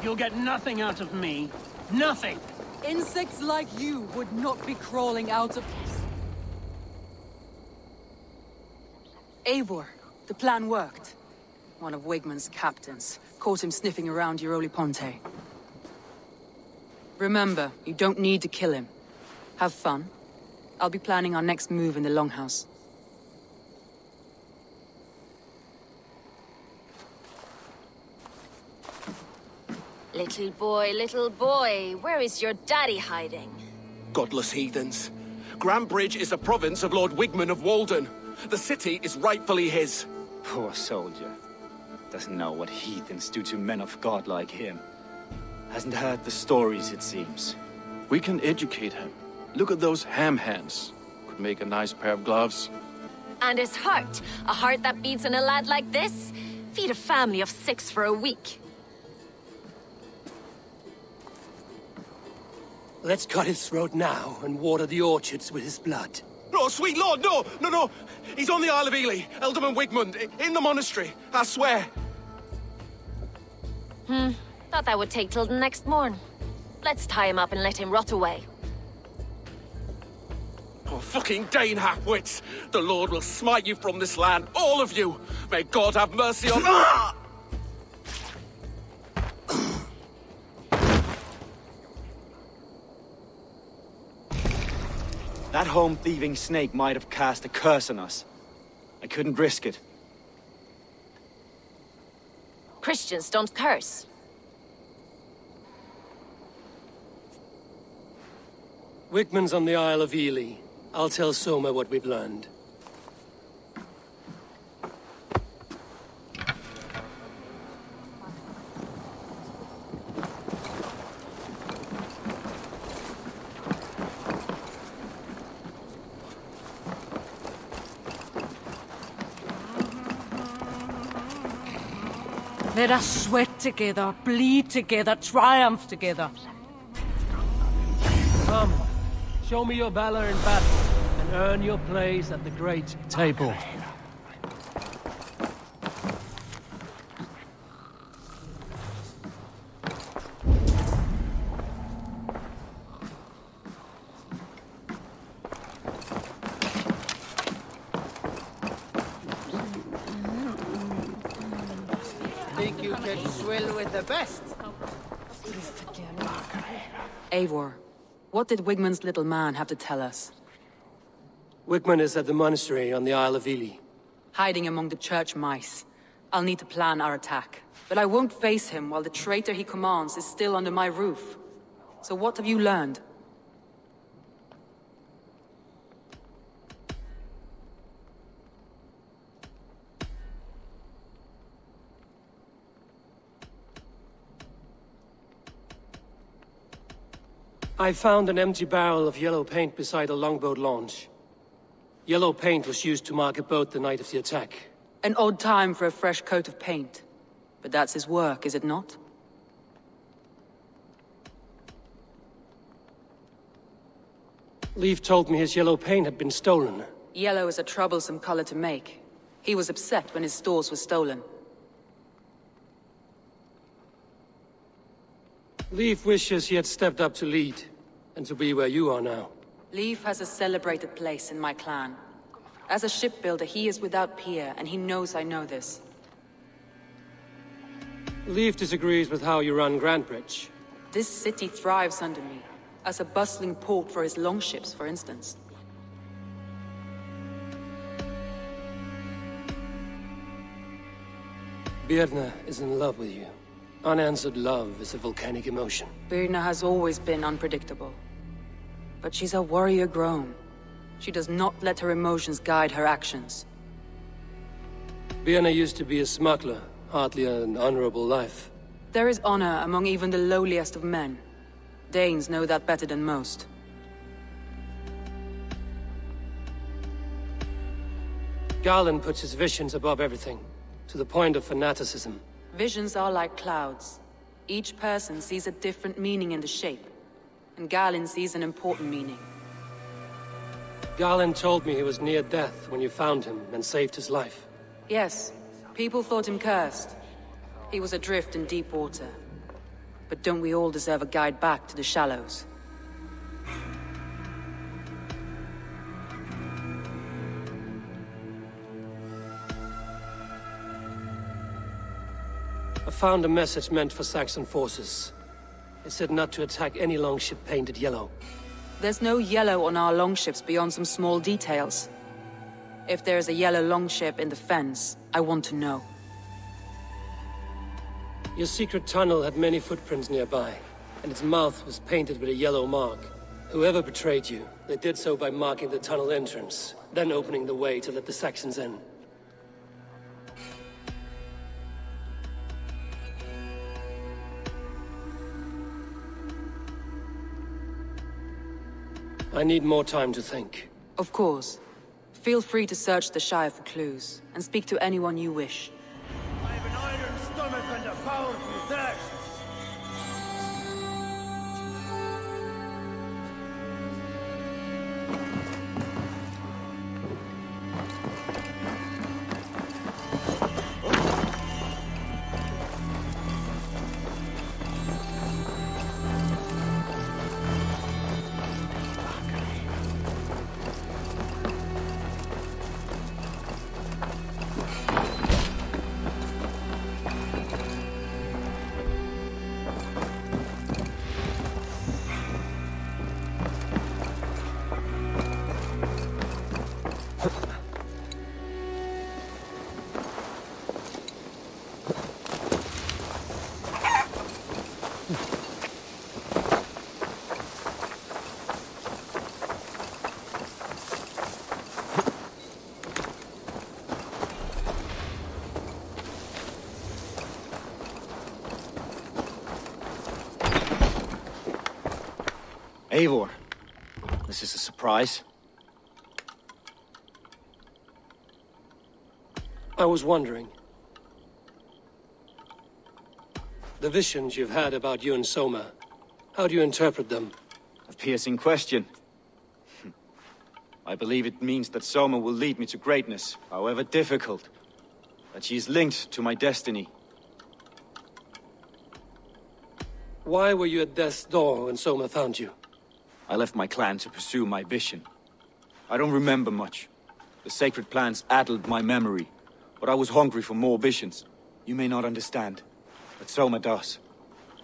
You'll get nothing out of me. Nothing! Insects like you would not be crawling out of... Eivor, the plan worked. One of Wigmund's captains caught him sniffing around Euroli Ponte. Remember, you don't need to kill him. Have fun. I'll be planning our next move in the Longhouse. Little boy, where is your daddy hiding? Godless heathens. Grambridge is a province of Lord Wigmund of Walden. The city is rightfully his. Poor soldier. Doesn't know what heathens do to men of God like him. Hasn't heard the stories, it seems. We can educate him. Look at those ham hands. Could make a nice pair of gloves. And his heart. A heart that beats in a lad like this? Feed a family of 6 for a week. Let's cut his throat now and water the orchards with his blood. No, sweet lord, no! He's on the Isle of Ely, Ealdorman Wigmund, in the monastery, I swear. Thought that would take till the next morn. Let's tie him up and let him rot away. Oh, fucking Dane halfwits! The Lord will smite you from this land, all of you! May God have mercy on... That home-thieving snake might have cast a curse on us. I couldn't risk it. Christians don't curse. Wigmund's on the Isle of Ely. I'll tell Soma what we've learned. Let us sweat together, bleed together, triumph together. Come, show me your valor in battle, and earn your place at the great table. Think you can swill with the best? Eivor, what did Wigmund's little man have to tell us? Wigmund is at the monastery on the Isle of Ely. Hiding among the church mice. I'll need to plan our attack. But I won't face him while the traitor he commands is still under my roof. So what have you learned? I found an empty barrel of yellow paint beside a longboat launch. Yellow paint was used to mark a boat the night of the attack. An odd time for a fresh coat of paint. But that's his work, is it not? Leif told me his yellow paint had been stolen. Yellow is a troublesome color to make. He was upset when his stores were stolen. Leif wishes he had stepped up to lead, and to be where you are now. Leif has a celebrated place in my clan. As a shipbuilder, he is without peer, and he knows I know this. Leif disagrees with how you run Grantbridge. This city thrives under me, as a bustling port for his longships, for instance. Birna is in love with you. Unanswered love is a volcanic emotion. Birna has always been unpredictable. But she's a warrior grown. She does not let her emotions guide her actions. Birna used to be a smuggler, hardly an honorable life. There is honor among even the lowliest of men. Danes know that better than most. Garland puts his visions above everything, to the point of fanaticism. Visions are like clouds. Each person sees a different meaning in the shape, and Garland sees an important meaning. Garland told me he was near death when you found him and saved his life. Yes, people thought him cursed. He was adrift in deep water. But don't we all deserve a guide back to the Shallows? I found a message meant for Saxon forces. It said not to attack any longship painted yellow. There's no yellow on our longships beyond some small details. If there's a yellow longship in the fens, I want to know. Your secret tunnel had many footprints nearby, and its mouth was painted with a yellow mark. Whoever betrayed you, they did so by marking the tunnel entrance, then opening the way to let the Saxons in. I need more time to think. Of course. Feel free to search the Shire for clues, and speak to anyone you wish. I have an iron stomach and a powerful thirst. Eivor, this is a surprise. I was wondering. The visions you've had about you and Soma, how do you interpret them? A piercing question. I believe it means that Soma will lead me to greatness, however difficult. That she is linked to my destiny. Why were you at death's door when Soma found you? I left my clan to pursue my vision. I don't remember much. The sacred plants addled my memory, but I was hungry for more visions. You may not understand, but Soma does.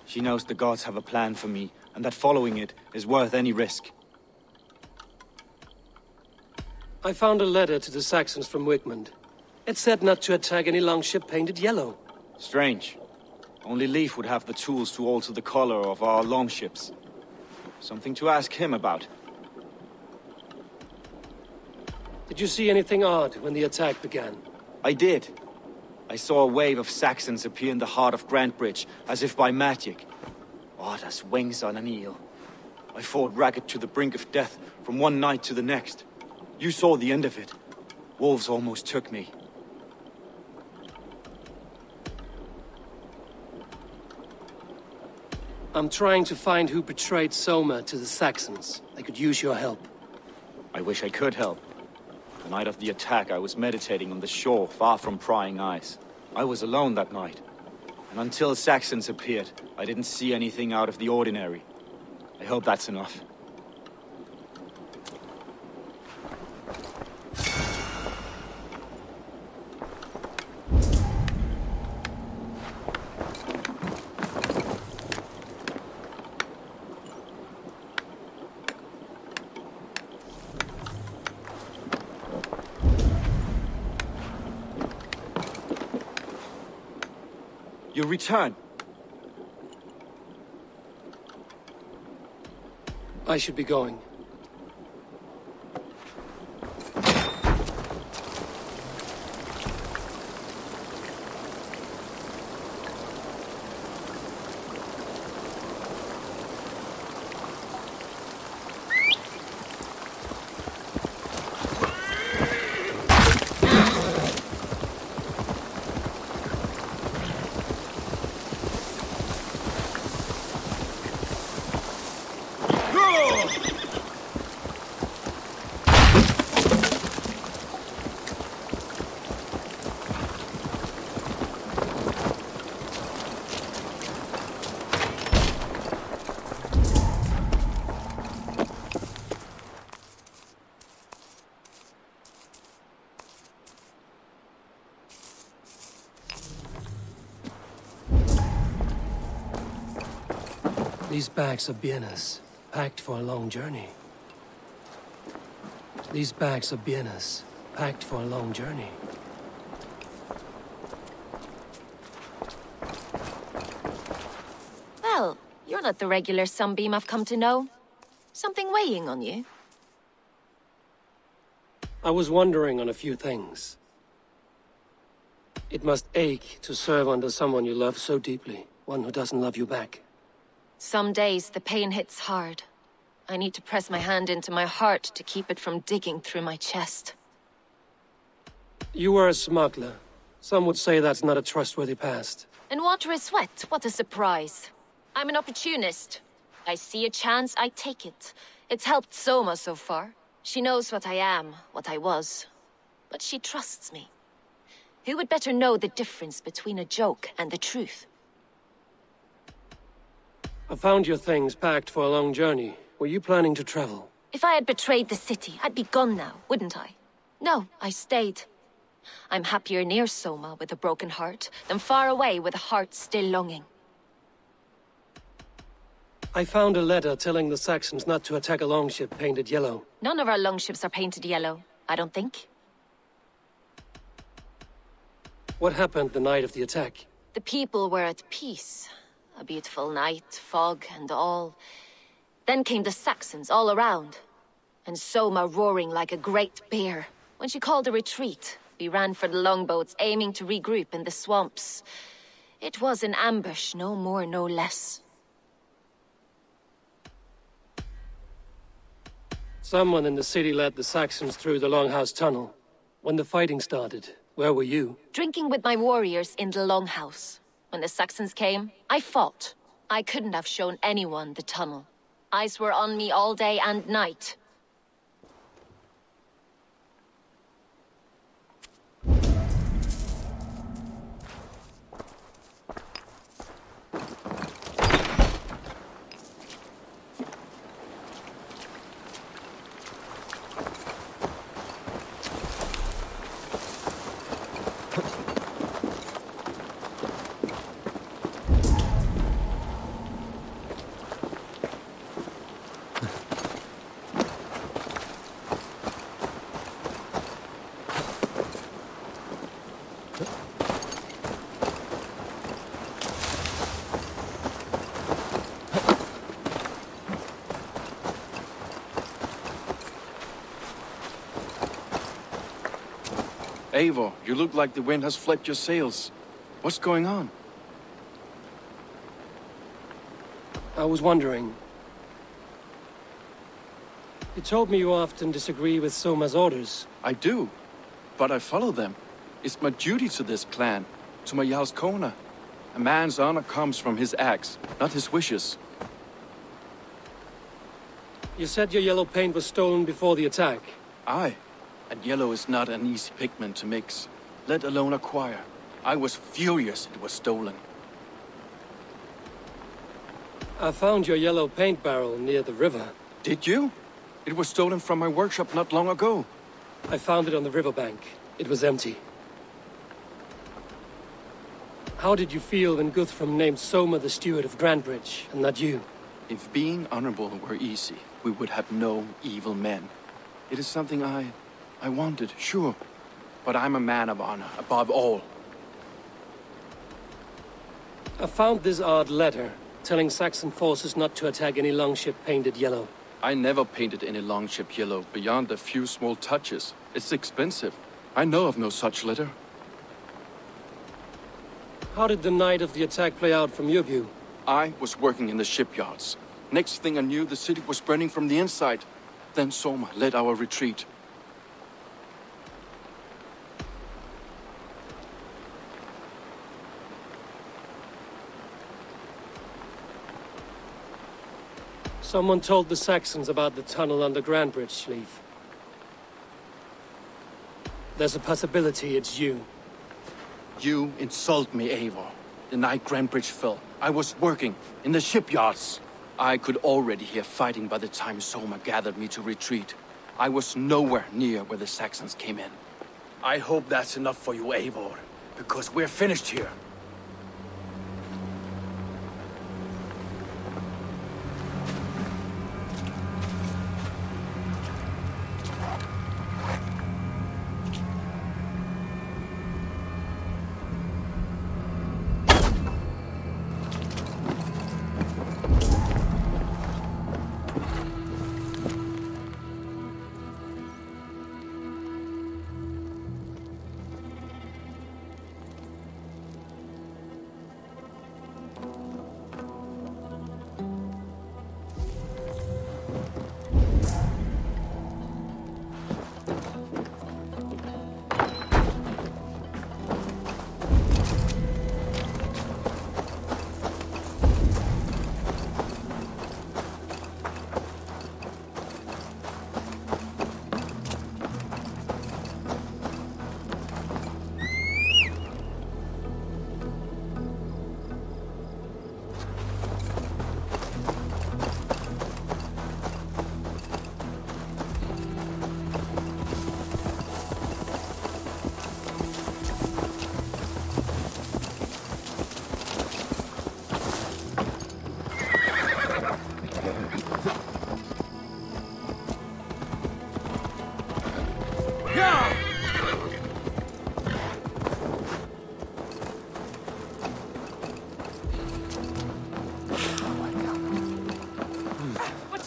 She knows the gods have a plan for me, and that following it is worth any risk. I found a letter to the Saxons from Wigmund. It said not to attack any longship painted yellow. Strange. Only Leif would have the tools to alter the color of our longships. Something to ask him about. Did you see anything odd when the attack began? I did. I saw a wave of Saxons appear in the heart of Grantbridge, as if by magic. Odd as wings on an eel. I fought ragged to the brink of death from one night to the next. You saw the end of it. Wolves almost took me. I'm trying to find who betrayed Soma to the Saxons. I could use your help. I wish I could help. The night of the attack, I was meditating on the shore, far from prying eyes. I was alone that night. And until Saxons appeared, I didn't see anything out of the ordinary. I hope that's enough. You return. I should be going. These bags are bienes, packed for a long journey. These bags are bienes, packed for a long journey. Well, you're not the regular sunbeam I've come to know. Something weighing on you? I was wondering on a few things. It must ache to serve under someone you love so deeply, one who doesn't love you back. Some days the pain hits hard. I need to press my hand into my heart to keep it from digging through my chest. You were a smuggler. Some would say that's not a trustworthy past. And water is wet, what a surprise. I'm an opportunist. I see a chance, I take it. It's helped Soma so far. She knows what I am, what I was. But she trusts me. Who would better know the difference between a joke and the truth? I found your things packed for a long journey. Were you planning to travel? If I had betrayed the city, I'd be gone now, wouldn't I? No, I stayed. I'm happier near Soma with a broken heart than far away with a heart still longing. I found a letter telling the Saxons not to attack a longship painted yellow. None of our longships are painted yellow, I don't think. What happened the night of the attack? The people were at peace. A beautiful night, fog and all. Then came the Saxons all around. And Soma roaring like a great bear. When she called a retreat, we ran for the longboats, aiming to regroup in the swamps. It was an ambush, no more, no less. Someone in the city led the Saxons through the Longhouse Tunnel. When the fighting started, where were you? Drinking with my warriors in the Longhouse. When the Saxons came, I fought. I couldn't have shown anyone the tunnel. Eyes were on me all day and night. Eivor, you look like the wind has flipped your sails. What's going on? I was wondering. You told me you often disagree with Soma's orders. I do, but I follow them. It's my duty to this clan, to my Jarl's Kona. A man's honor comes from his acts, not his wishes. You said your yellow paint was stolen before the attack. Aye, and yellow is not an easy pigment to mix, let alone acquire. I was furious it was stolen. I found your yellow paint barrel near the river. Did you? It was stolen from my workshop not long ago. I found it on the riverbank. It was empty. How did you feel when Guthrum named Soma the steward of Grandbridge, and not you? If being honorable were easy, we would have no evil men. It is something I wanted, sure. But I'm a man of honor, above all. I found this odd letter, telling Saxon forces not to attack any longship painted yellow. I never painted any longship yellow, beyond a few small touches. It's expensive. I know of no such letter. How did the night of the attack play out from your view? I was working in the shipyards. Next thing I knew, the city was burning from the inside. Then Soma led our retreat. Someone told the Saxons about the tunnel under Grandbridge, Leaf. There's a possibility it's you. You insult me, Eivor. The night Grandbridge fell, I was working in the shipyards. I could already hear fighting by the time Soma gathered me to retreat. I was nowhere near where the Saxons came in. I hope that's enough for you, Eivor, because we're finished here.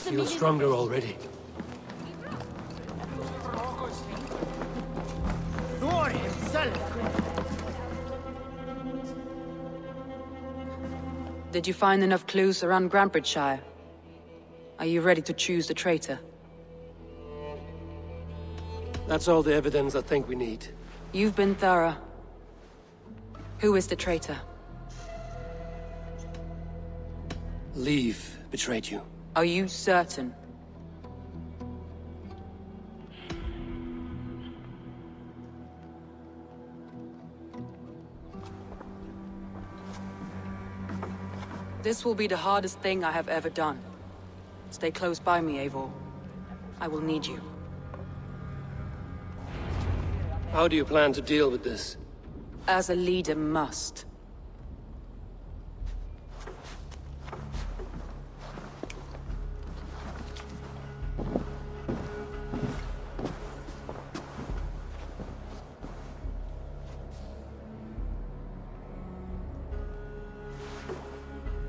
Feel stronger already. Thor himself. Did you find enough clues around Grantbridgeshire? Are you ready to choose the traitor? That's all the evidence I think we need. You've been thorough. Who is the traitor? Leave betrayed you. Are you certain? This will be the hardest thing I have ever done. Stay close by me, Eivor. I will need you. How do you plan to deal with this? As a leader must.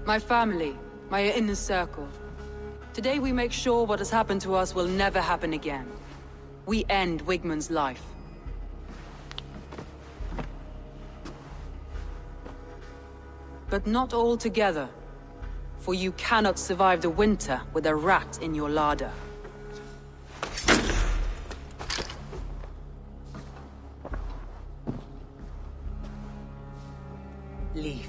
My family, my inner circle. Today we make sure what has happened to us will never happen again. We end Wigmund's life. But not all together. For you cannot survive the winter with a rat in your larder. Leaf.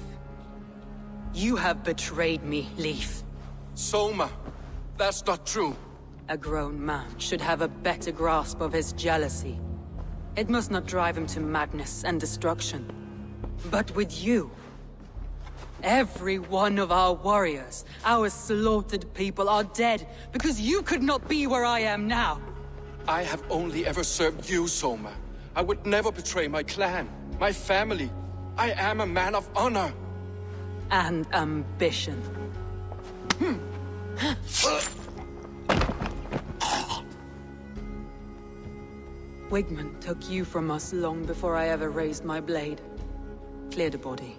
You have betrayed me, Leaf. Soma, that's not true. A grown man should have a better grasp of his jealousy. It must not drive him to madness and destruction. But with you, every one of our warriors, our slaughtered people are dead because you could not be where I am now. I have only ever served you, Soma. I would never betray my clan, my family. I am a man of honor. And ambition. Wigmund took you from us long before I ever raised my blade. Clear the body.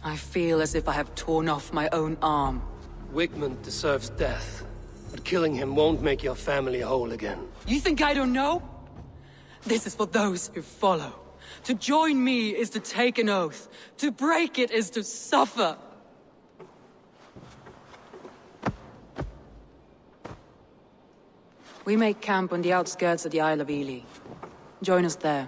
I feel as if I have torn off my own arm. Wigmund deserves death, but killing him won't make your family whole again. You think I don't know? This is for those who follow. To join me is to take an oath. To break it is to suffer. We make camp on the outskirts of the Isle of Ely. Join us there.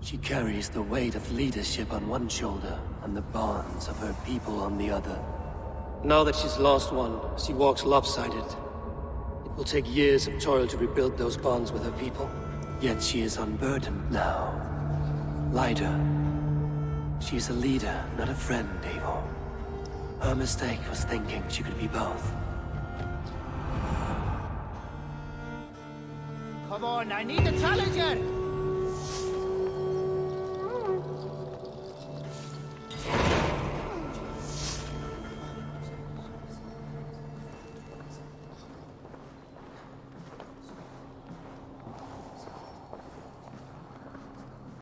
She carries the weight of leadership on one shoulder and the bonds of her people on the other. Now that she's lost one, she walks lopsided. It will take years of toil to rebuild those bonds with her people. Yet she is unburdened now. Lighter. She is a leader, not a friend, Eivor. Her mistake was thinking she could be both. Come on, I need a challenger!